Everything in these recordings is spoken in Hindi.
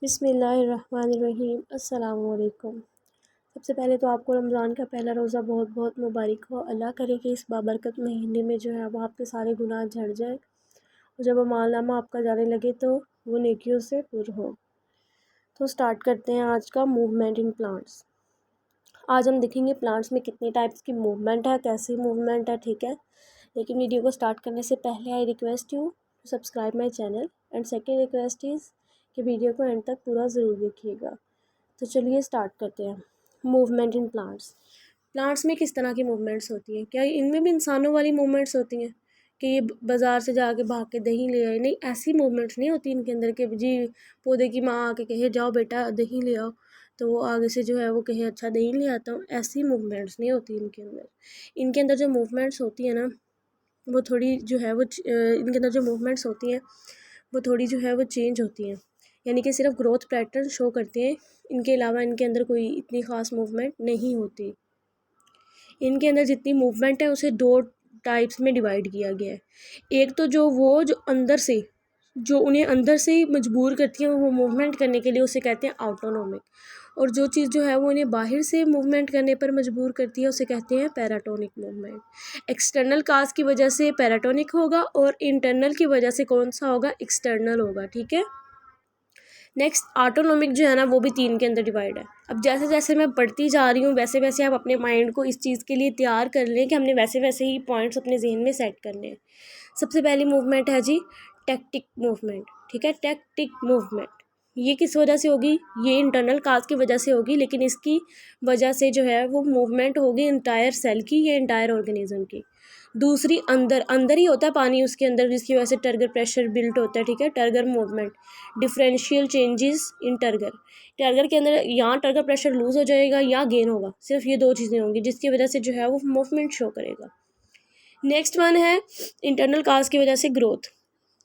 बिस्मिल्लाहिर्रहमानिर्रहीम अस्सलाम वालेकुम। सबसे पहले तो आपको रमज़ान का पहला रोज़ा बहुत बहुत मुबारक हो। अल्लाह करे कि इस बाबरकत महीने में जो है वो आपके सारे गुनाह झड़ जाए और जब अमालनामा आपका जाने लगे तो वो नेकियों से पुर हो। तो स्टार्ट करते हैं आज का मूवमेंट इन प्लांट्स। आज हम देखेंगे प्लांट्स में कितने टाइप्स की मूवमेंट है, कैसी मूवमेंट है, ठीक है। लेकिन वीडियो को स्टार्ट करने से पहले I request you to subscribe my channel and second request is कि वीडियो को एंड तक पूरा ज़रूर देखिएगा। तो चलिए स्टार्ट करते हैं। Movement in plants. प्लांट्स में किस तरह की मूवमेंट्स होती हैं? क्या इनमें भी इंसानों वाली मूवमेंट्स होती हैं कि ये बाज़ार से जाके भाग के दही ले आए? नहीं, ऐसी मूवमेंट्स नहीं होती इनके अंदर कि जी पौधे की माँ आके कहे जाओ बेटा दही ले आओ, तो वो आगे से जो है वो कहे अच्छा दही ले आता हूँ। ऐसी मूवमेंट्स नहीं होती इनके अंदर। इनके अंदर जो मूवमेंट्स होती है ना वो थोड़ी जो है वो इनके अंदर जो मूवमेंट्स होती हैं वो थोड़ी जो है वो चेंज होती हैं, यानी कि सिर्फ ग्रोथ पैटर्न शो करते हैं। इनके अलावा इनके अंदर कोई इतनी ख़ास मूवमेंट नहीं होती। इनके अंदर जितनी मूवमेंट है उसे दो टाइप्स में डिवाइड किया गया है। एक तो जो अंदर से जो उन्हें अंदर से ही मजबूर करती है वो मूवमेंट करने के लिए, उसे कहते हैं ऑटोनोमिक। और जो चीज़ जो है वो उन्हें बाहर से मूवमेंट करने पर मजबूर करती है उसे कहते हैं पैराटोनिक मूवमेंट। एक्सटर्नल काज की वजह से पैराटोनिक होगा और इंटरनल की वजह से कौन सा होगा? एक्सटर्नल होगा, ठीक है। नेक्स्ट ऑटोनोमिक जो है ना वो भी तीन के अंदर डिवाइड है। अब जैसे जैसे मैं पढ़ती जा रही हूँ वैसे वैसे आप अपने माइंड को इस चीज़ के लिए तैयार कर लें कि हमने वैसे वैसे ही पॉइंट्स अपने जहन में सेट करने हैं। सबसे पहली मूवमेंट है जी टैक्टिक मूवमेंट, ठीक है। टैक्टिक मूवमेंट ये किस वजह से होगी? ये इंटरनल काज की वजह से होगी, लेकिन इसकी वजह से जो है वो मूवमेंट होगी इंटायर सेल की या इंटायर ऑर्गेनिज्म की। दूसरी अंदर अंदर ही होता है पानी उसके अंदर, जिसकी वजह से टर्गर प्रेशर बिल्ट होता है, ठीक है। Turgor movement, differential changes in turgor. Turgor के अंदर यहाँ टर्गर प्रेशर लूज हो जाएगा या गेन होगा, सिर्फ ये दो चीज़ें होंगी जिसकी वजह से जो है वो मूवमेंट शो करेगा। नेक्स्ट वन है इंटरनल काज की वजह से ग्रोथ।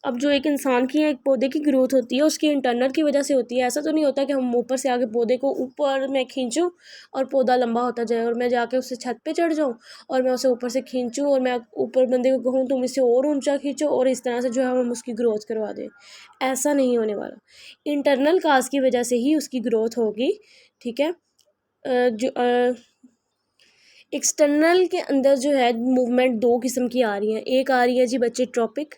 अब जो एक इंसान की एक पौधे की ग्रोथ होती है उसकी इंटरनल की वजह से होती है। ऐसा तो नहीं होता कि हम ऊपर से आगे पौधे को ऊपर मैं खींचूं और पौधा लंबा होता जाए और मैं जाके उससे छत पे चढ़ जाऊं और मैं उसे ऊपर से खींचूं और मैं ऊपर बंदे को कहूँ तुम इससे और ऊंचा खींचो और इस तरह से जो है हम उसकी ग्रोथ करवा दें। ऐसा नहीं होने वाला। इंटरनल काज की वजह से ही उसकी ग्रोथ होगी, ठीक है। जो एक्सटर्नल के अंदर जो है मूवमेंट दो किस्म की आ रही है। एक आ रही है जी बच्चे ट्रॉपिक।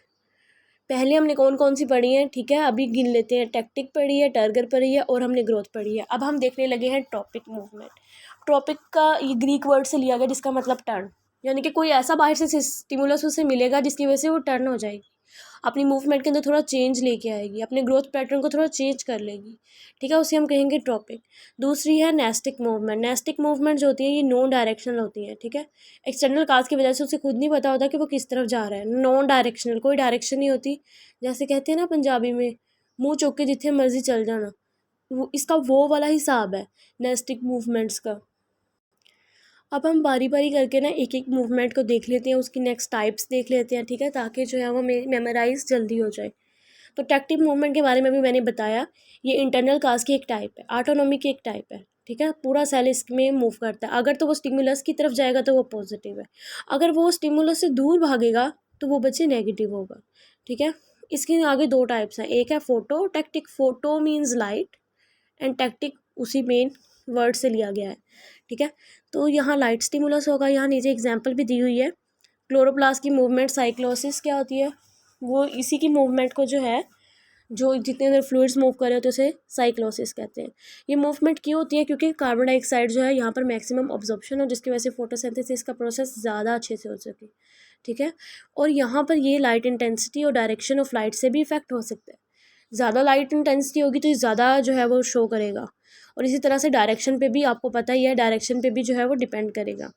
पहले हमने कौन कौन सी पढ़ी है, ठीक है, अभी गिन लेते हैं। टैक्टिक पढ़ी है, टर्गर पढ़ी है और हमने ग्रोथ पढ़ी है। अब हम देखने लगे हैं ट्रॉपिक मूवमेंट। ट्रॉपिक का ये ग्रीक वर्ड से लिया गया जिसका मतलब टर्न, यानी कि कोई ऐसा बाहर से स्टिमुलस उसे मिलेगा जिसकी वजह से वो टर्न हो जाएगी, अपनी मूवमेंट के अंदर थोड़ा चेंज लेके आएगी, अपने ग्रोथ पैटर्न को थोड़ा चेंज कर लेगी, ठीक है, उसे हम कहेंगे ट्रॉपिक। दूसरी है नेस्टिक मूवमेंट। नेस्टिक मूवमेंट जो होती है ये नॉन डायरेक्शनल होती है, ठीक है। एक्सटर्नल काज की वजह से उसे खुद नहीं पता होता कि वो किस तरफ जा रहा है। नॉन डायरेक्शनल, कोई डायरेक्शन नहीं होती। जैसे कहते हैं ना पंजाबी में मुँह चुक के जिथे मर्जी चल जाना, वो इसका वो वाला हिसाब है नेस्टिक मूवमेंट्स का। अब हम बारी बारी करके ना एक एक मूवमेंट को देख लेते हैं, उसकी नेक्स्ट टाइप्स देख लेते हैं, ठीक है, ताकि जो है वो मेमोराइज जल्दी हो जाए। तो टैक्टिक मूवमेंट के बारे में भी मैंने बताया, ये इंटरनल काज की एक टाइप है, ऑटोनॉमी की एक टाइप है, ठीक है। पूरा सेल इसमें मूव करता है। अगर तो वो स्टिमुलस की तरफ जाएगा तो वो पॉजिटिव है, अगर वो स्टिमुलस से दूर भागेगा तो वो बच्चे नेगेटिव होगा, ठीक है। इसके आगे दो टाइप्स हैं, एक है photo tactic. Photo means light and tactic उसी मेन वर्ड से लिया गया है, ठीक है। तो यहाँ लाइट स्टिमुलस होगा, यहाँ नीचे एग्जांपल भी दी हुई है। क्लोरोप्लास्ट की मूवमेंट साइक्लोसिस क्या होती है? वो इसी की मूवमेंट को जो है, जो जितने अंदर फ्लूइड्स मूव कर रहे होते हैं उसे साइक्लोसिस कहते हैं। ये मूवमेंट क्यों होती है? क्योंकि कार्बन डाइऑक्साइड जो है यहाँ पर मैक्सिमम ऑब्जॉर्प्शन हो, जिसकी वजह से फोटोसिंथेसिस का प्रोसेस ज़्यादा अच्छे से हो सके, ठीक है। और यहाँ पर ये लाइट इंटेंसिटी और डायरेक्शन ऑफ लाइट से भी इफेक्ट हो सकता है। ज़्यादा लाइट इंटेंसिटी होगी तो ज़्यादा जो है वो शो करेगा, और इसी तरह से डायरेक्शन पे भी आपको पता ही है, डायरेक्शन पे भी जो है वो डिपेंड करेगा।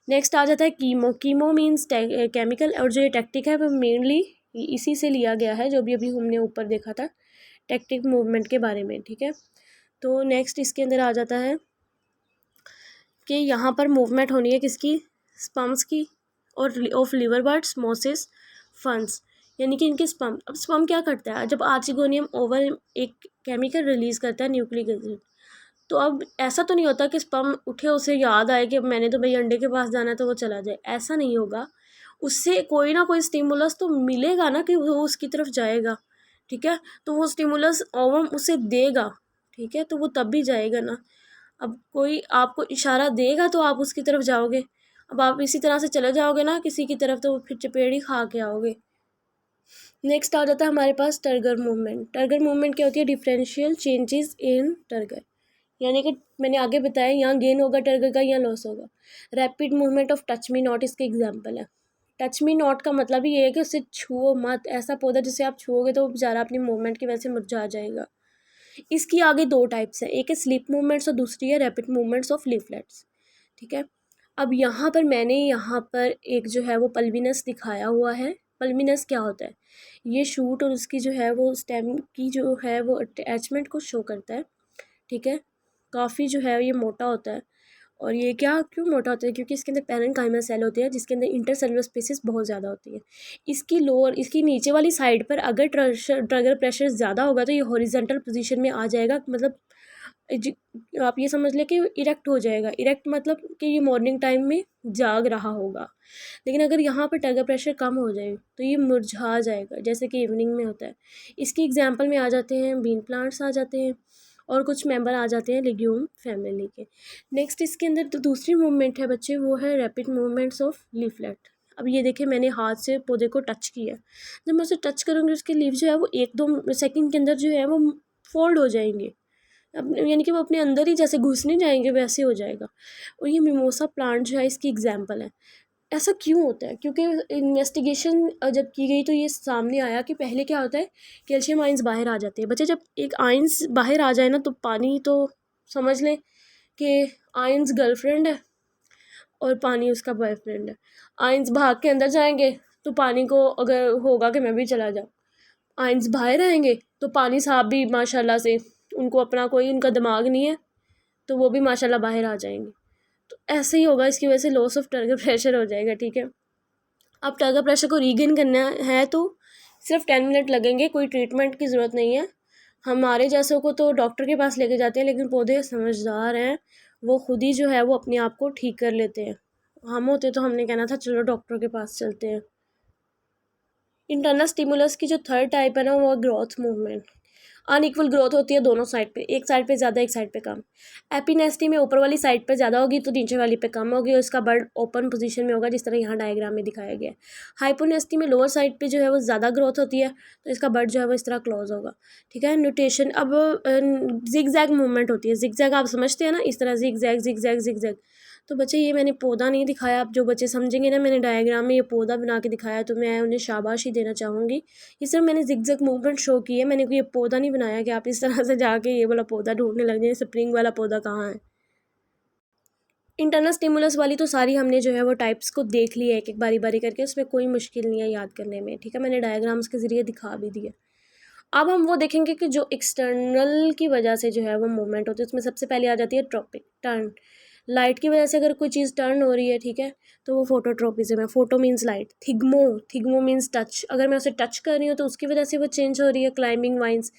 नेक्स्ट आ जाता है कीमो। कीमो मीन्स केमिकल, और जो ये टैक्टिक है वो मेनली इसी से लिया गया है जो भी अभी हमने ऊपर देखा था टैक्टिक मूवमेंट के बारे में, ठीक है। तो नेक्स्ट इसके अंदर आ जाता है कि यहाँ पर मूवमेंट होनी है किसकी? स्पम्स की और ऑफ लिवर बर्ड्स, मोसिस, फंस, यानी कि इनके स्पम। अब स्पम क्या करता है? जब आर्चिगोनियम ओवल एक केमिकल रिलीज करता है न्यूक्लिक एसिड, तो अब ऐसा तो नहीं होता कि स्पम उठे उसे याद आए कि मैंने तो भाई अंडे के पास जाना है तो वो चला जाए, ऐसा नहीं होगा। उससे कोई ना कोई स्टिमुलस तो मिलेगा ना कि वो उसकी तरफ जाएगा, ठीक है, तो वो स्टिमुलस ओवम उसे देगा, ठीक है, तो वो तब भी जाएगा ना। अब कोई आपको इशारा देगा तो आप उसकी तरफ जाओगे, अब आप इसी तरह से चले जाओगे ना किसी की तरफ, तो फिर चपेट ही खा के आओगे। नेक्स्ट आ जाता है हमारे पास टर्गर मूवमेंट। टर्गर मूवमेंट क्या होती है? डिफरेंशियल चेंजेस इन टर्गर, यानी कि मैंने आगे बताया यहाँ गेन होगा टर्गर का, यहाँ लॉस होगा। Rapid movement of touch me not इसके एग्जाम्पल है। टच मी नॉट का मतलब ही ये है कि उससे छुओ मत, ऐसा पौधा जिसे आप छुओगे तो बेचारा अपनी मूवमेंट की वजह से मुरझा जाएगा। इसकी आगे दो टाइप्स है, एक है स्लिप मूवमेंट्स और दूसरी है रैपिड मूवमेंट्स ऑफ लीफलेट्स, ठीक है। अब यहाँ पर मैंने यहाँ पर एक जो है वो पल्विनस दिखाया हुआ है। पल्विनस क्या होता है? ये शूट और उसकी जो है वो स्टेम की जो है वो अटैचमेंट को शो करता है, ठीक है। काफ़ी जो है ये मोटा होता है, और ये क्या क्यों मोटा होता है? क्योंकि इसके अंदर पैरेन्काइमा सेल होती है जिसके अंदर इंटरसेलुलर स्पेसिस बहुत ज़्यादा होती है। इसकी नीचे वाली साइड पर अगर ट्रिगर प्रेशर ज़्यादा होगा तो ये हॉरिजॉन्टल पोजीशन में आ जाएगा, मतलब आप ये समझ लें कि इरेक्ट हो जाएगा। इरेक्ट मतलब कि ये मॉर्निंग टाइम में जाग रहा होगा। लेकिन अगर यहाँ पर टर्गर प्रेशर कम हो जाए तो ये मुरझा जाएगा, जैसे कि इवनिंग में होता है। इसकी एग्जांपल में आ जाते हैं बीन प्लांट्स आ जाते हैं, और कुछ मेंबर आ जाते हैं लेग्यूम फैमिली के। नेक्स्ट इसके अंदर तो दूसरी मूवमेंट है बच्चे, वो है रैपिड मूवमेंट्स ऑफ लीफलेट। अब ये देखिए मैंने हाथ से पौधे को टच किया, जब मैं उसे टच करूँगी उसके लीफ जो है वो 1-2 सेकंड के अंदर जो है वो फोल्ड हो जाएंगे, अब यानी कि वो अपने अंदर ही जैसे घुस नहीं जाएंगे वैसे हो जाएगा। और ये मिमोसा प्लांट जो है इसकी एग्जाम्पल है। ऐसा क्यों होता है? क्योंकि इन्वेस्टिगेशन जब की गई तो ये सामने आया कि पहले क्या होता है, कैल्शियम आइंस बाहर आ जाते हैं। बच्चे जब एक आइंस बाहर आ जाए ना तो पानी तो समझ लें कि आइंस गर्लफ्रेंड है और पानी उसका बॉयफ्रेंड है। आइंस भाग के अंदर जाएंगे तो पानी को अगर होगा कि मैं भी चला जाऊँ, आइंस बाहर आएंगे तो पानी साहब भी माशाल्लाह से, उनको अपना कोई उनका दिमाग नहीं है तो वो भी माशाल्लाह बाहर आ जाएंगे। तो ऐसे ही होगा, इसकी वजह से लॉस ऑफ टर्गर प्रेशर हो जाएगा, ठीक है। अब टर्गर प्रेशर को रीगेन करना है तो सिर्फ 10 मिनट लगेंगे, कोई ट्रीटमेंट की ज़रूरत नहीं है। हमारे जैसों को तो डॉक्टर के पास लेके जाते हैं, लेकिन पौधे समझदार हैं, वो खुद ही जो है वो अपने आप को ठीक कर लेते हैं। हम होते तो हमने कहना था चलो डॉक्टर के पास चलते हैं। इंटरनल स्टिमुलस की जो थर्ड टाइप है ना वो ग्रोथ मूवमेंट। अनइक्वल ग्रोथ होती है दोनों साइड पे, एक साइड पे ज़्यादा एक साइड पे कम। एपिनेस्टी में ऊपर वाली साइड पे ज़्यादा होगी तो नीचे वाली पे कम होगी, और इसका बर्ड ओपन पोजीशन में होगा जिस तरह यहाँ डायग्राम में दिखाया गया है। हाइपोनेस्टी में लोअर साइड पे जो है वो ज़्यादा ग्रोथ होती है तो इसका बर्ड जो है वो इस तरह क्लोज होगा, ठीक है। न्यूटेशन, अब जिग जैग मूवमेंट होती है। जिग जैग आप समझते हैं ना, इस तरह zig zag zig zag zig zag. तो बच्चे ये मैंने पौधा नहीं दिखाया, अब जो बच्चे समझेंगे ना मैंने डायग्राम में ये पौधा बना के दिखाया तो मैं उन्हें शाबाश ही देना चाहूँगी। इस तरह मैंने जिग-जैग मूवमेंट शो की है, मैंने कोई ये पौधा नहीं बनाया कि आप इस तरह से जाके ये वाला पौधा ढूंढने लग जाए, स्प्रिंग वाला पौधा कहाँ है। इंटरनल स्टिमुलस वाली तो सारी हमने जो है वो टाइप्स को देख लिया एक एक बारी बारी करके, उसमें कोई मुश्किल नहीं है याद करने में, ठीक है। मैंने डायग्राम्स के ज़रिए दिखा भी दिया। अब हम वो देखेंगे कि जो एक्सटर्नल की वजह से जो है वो मूवमेंट होती है, उसमें सबसे पहले आ जाती है ट्रॉपिक टर्न। लाइट की वजह से अगर कोई चीज़ टर्न हो रही है, ठीक है, तो वो फोटोट्रोपिज्म है। Photo means light, thigmo means touch, अगर मैं उसे टच कर रही हूँ तो उसकी वजह से वो चेंज हो रही है। क्लाइंबिंग वाइन्स,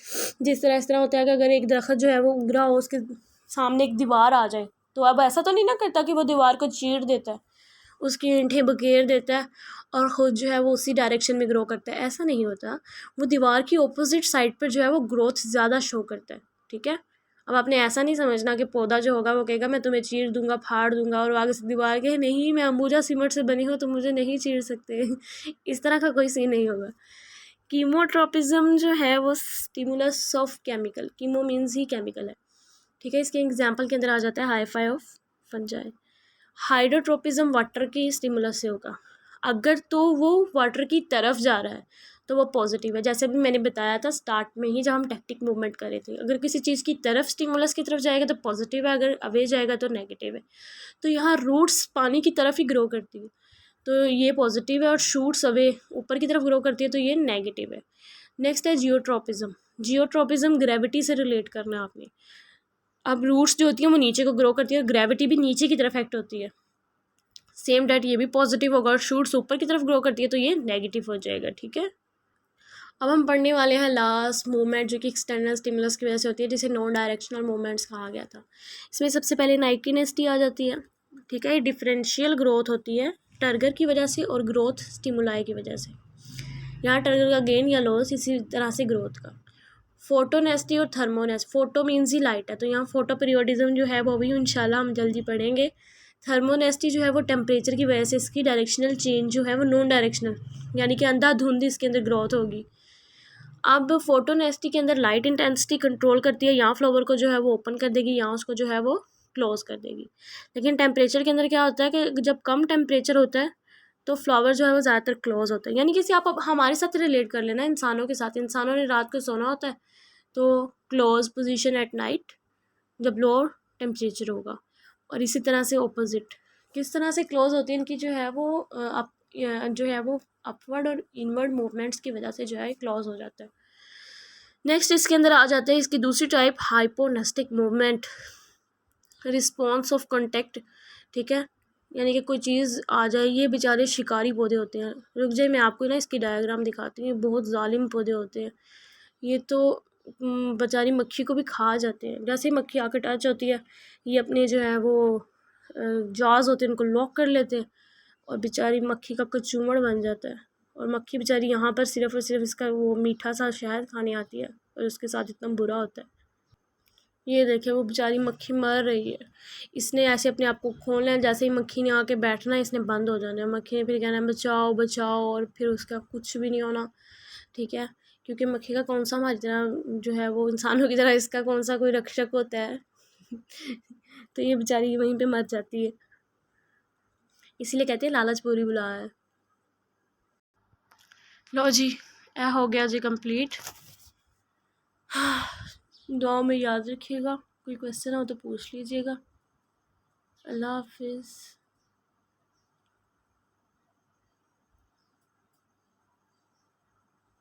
जिस तरह इस तरह होता है कि अगर एक दरख्त जो है वो उग रहा हो, उसके सामने एक दीवार आ जाए तो अब ऐसा तो नहीं ना करता कि वो दीवार को चीर देता है, उसकी ईंटें बखेर देता है और ख़ुद जो है वो उसी डायरेक्शन में ग्रो करता है, ऐसा नहीं होता। वो दीवार की ऑपोजिट साइड पर जो है वो ग्रोथ ज़्यादा शो करता है, ठीक है। अब आपने ऐसा नहीं समझना कि पौधा जो होगा वो कहेगा मैं तुम्हें चीर दूंगा फाड़ दूंगा, और आगे से दीवार कहे नहीं मैं अंबुजा सीमेंट से बनी हूँ तो मुझे नहीं चीर सकते इस तरह का कोई सीन नहीं होगा। कीमोट्रोपिज्म जो है वो stimulus of chemical, chemo means he chemical है, ठीक है। इसके एग्जाम्पल के अंदर आ जाता है hyphae of fungi. Hydrotropism water की स्टिमुलस से होगा, अगर तो वो वाटर की तरफ जा रहा है तो वो पॉजिटिव है, जैसे भी मैंने बताया था स्टार्ट में ही जब हम टैक्टिक मूवमेंट कर रहे थे। अगर किसी चीज़ की तरफ स्टिमुलस की तरफ जाएगा तो पॉजिटिव है, अगर अवे जाएगा तो नेगेटिव है। तो यहाँ रूट्स पानी की तरफ ही ग्रो करती है तो ये पॉजिटिव है, और शूट्स अवे ऊपर की तरफ ग्रो करती है तो ये नेगेटिव है। नेक्स्ट है जियोट्रोपिज्म। जियोट्रोपिज्म ग्रेविटी से रिलेट करना है आपने। अब रूट्स जो होती हैं वो नीचे को ग्रो करती है, ग्रेविटी भी नीचे की तरफ एक्ट होती है, सेम डेट ये भी पॉजिटिव होगा, और शूट्स ऊपर की तरफ ग्रो करती है तो ये नेगेटिव हो जाएगा, ठीक है। अब हम पढ़ने वाले हैं लास्ट मूवमेंट जो कि एक्सटर्नल स्टिमुलस की वजह से होती है, जिसे नॉन डायरेक्शनल मूवमेंट्स कहा गया था। इसमें सबसे पहले नाइकिनेस्टी आ जाती है, ठीक है। ये डिफरेंशियल ग्रोथ होती है टर्गर की वजह से और ग्रोथ स्टिमुलाई की वजह से। यहाँ टारगेट का गेन या लॉस, इसी तरह से ग्रोथ का। फोटोनेस्टी और थर्मोनेस्टी, फोटो मीन्स ही लाइट है, तो यहाँ फोटो पीरियोडिज्म जो है वो भी इंशाल्लाह हम जल्दी पढ़ेंगे। थर्मोनेस्टी जो है वो टेम्परेचर की वजह से इसकी डायरेक्शनल चेंज जो है वो नॉन डायरेक्शनल, यानी कि अंधाधुंध इसके अंदर ग्रोथ होगी। अब फोटोनेस्टी के अंदर लाइट इंटेंसिटी कंट्रोल करती है, यहाँ फ्लावर को जो है वो ओपन कर देगी, यहाँ उसको जो है वो क्लोज कर देगी। लेकिन टेम्परेचर के अंदर क्या होता है कि जब कम टेम्परेचर होता है तो फ्लावर जो है वो ज़्यादातर क्लोज होता है। यानी कि आप अब हमारे साथ रिलेट कर लेना, इंसानों के साथ, इंसानों ने रात को सोना होता है तो क्लोज पोजीशन एट नाइट जब लो टेम्परेचर होगा, और इसी तरह से ऑपोजिट किस तरह से क्लोज होती है इनकी जो है वो अप जो है वो अपवर्ड और इनवर्ड मूवमेंट्स की वजह से जो है क्लोज हो जाता है। नेक्स्ट इसके अंदर आ जाते हैं इसकी दूसरी type, hyponastic movement, response of contact. ठीक है, यानी कि कोई चीज़ आ जाए, ये बेचारे शिकारी पौधे होते हैं। रुक जाए मैं आपको ना इसकी डायग्राम दिखाती हूँ, बहुत जालिम पौधे होते हैं ये तो। बेचारी मक्खी को भी खा जाते हैं। जैसे ही मक्खी आकर टच होती है ये अपने जो है वो जॉज होते हैं उनको लॉक कर लेते हैं, और बेचारी मक्खी का कचूमड़ बन जाता है। और मक्खी बेचारी यहाँ पर सिर्फ और सिर्फ इसका वो मीठा सा शहद खाने आती है, और उसके साथ इतना बुरा होता है। ये देखे वो बेचारी मक्खी मर रही है, इसने ऐसे अपने आप को खोलना है, जैसे ही मक्खी ने आके बैठना है इसने बंद हो जाना है। मक्खी ने फिर कहना है बचाओ बचाओ, और फिर उसका कुछ भी नहीं होना। ठीक है, क्योंकि मक्खी का कौन सा हमारी तरह जो है वो इंसानों की तरह इसका कौन सा कोई रक्षक होता है तो ये बेचारी वहीं पे मर जाती है, इसीलिए कहते हैं लालच बुरी बुला है। लो जी, यह हो गया जी कंप्लीट। दुआ में याद रखिएगा, कोई क्वेश्चन हो तो पूछ लीजिएगा। अल्लाह हाफिज़।